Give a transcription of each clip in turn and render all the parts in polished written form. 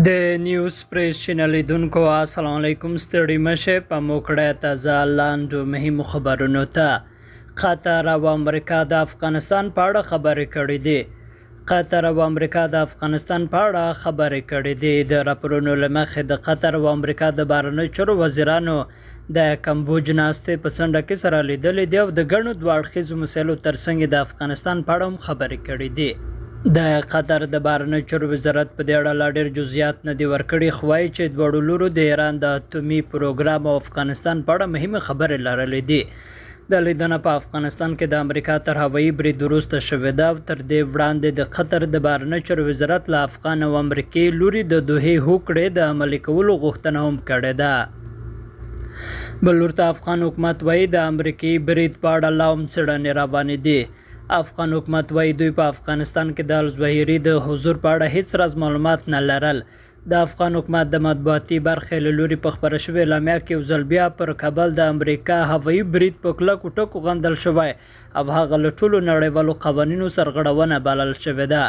د نیوز پریس چینل لیدونکو السلام علیکم. ستړي مشه په موکړه تازه لاندو مهمو خبرونو ته. قطر او امریکا د افغانستان په اړه خبرې کړې دي. قطر او امریکا د افغانستان په اړه خبرې کړې دي. د راپورونو له مخې د قطر او امریکا د بهرنیو چارو وزیرانو د کمبوج ناستې په څنډه کې سره لیدلې دي او د ګڼو دوه اړخیزو مسایلو ترڅنګ د افغانستان په اړه هم خبرې کړې دي. د قطر د بهرنیو چارو وزارت په دې اړه لا ډېر جزئیات نه دي ورکړي، خو وایي چې دواړو لورو د ایران د اتومي پروګرام او افغانستان په اړه مهمه خبرې لرلې دي. د لیدنه په افغانستان کې د امریکا تر هوایي برید وروسته شوې ده او تر دې وړاندې د قطر د بهرنیو چارو وزارت له افغان او امریکایي لوري د دوحې هوکړې د عملي کولو غوښتنه هم کړې ده. بل لور ته افغان حکومت وایي د امریکایي برید په اړه لا هم څېړنې روانې دي. افغان حکومت وایي دوی په افغانستان کې د الظاهري د حضور په اړه هیڅ راز معلومات نه لرل. د افغان حکومت د مطبوعاتي برخې له لوري په خپره شوې اعلامیه کې یو ځل بیا پر کابل د امریکا هوایي برید په کلکو ټکو غندل شوی او هغه له ټولو نړیوالو قوانینو سرغړونه بلل شوې ده.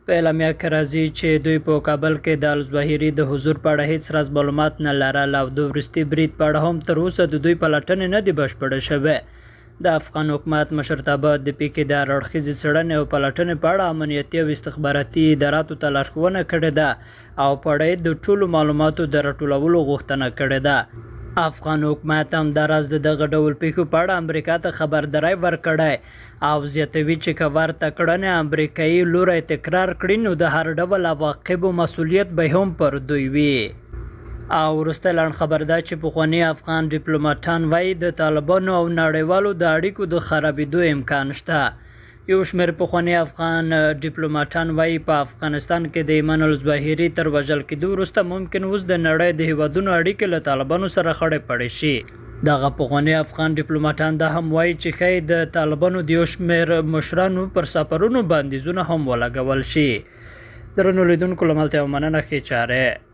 په اعلامیه کې راځي چې دوی په کابل کې د الظاهري د حضور په اړه هیڅ راز معلومات نه لرل او د وروستي برید په اړه هم تر اوسه د دوی پلټنې نه دي بشپړې شوې. د افغان حکومت مشرتابه د پی کې د هر اړخیزې څېړنې او پلټنې په اړه امنیتي او استخباراتي اداراتو ته لارښوونه کړې ده او په اړه د ټولو معلوماتو د راټولولو غوښتنه کړې ده. افغان حکومت همداراز د دغه ډول پیښو په اړه امریکا ته خبرداری ورکړی او زیاتوي چې که ورته کړنې امریکایي لوری تکرار کړي نو د هر ډول عواقبو مسؤلیت به هم پر دوی وي. او وروستی لنډ خبر دا چې پخواني افغان ډیپلوماټان وایي د طالبانو او نړیوالو د اړیکو د خرابېدو امکان شته. یو شمېر پخواني افغان ډیپلوماټان وایي په افغانستان کې د ایمان الظاهري تر وژل کېدو وروسته ممکن اوس د نړۍ د هیوادونو اړیکې له طالبانو سره خړې پړې شي. دغه پخواني افغان ډیپلوماټان دا هم وایي چې ښایي د طالبانو د یو شمېر مشرانو پر سفرونو بندیزونه هم ولګول شي. درنو لیدونکو له ملتیا مننه، ښې چارې.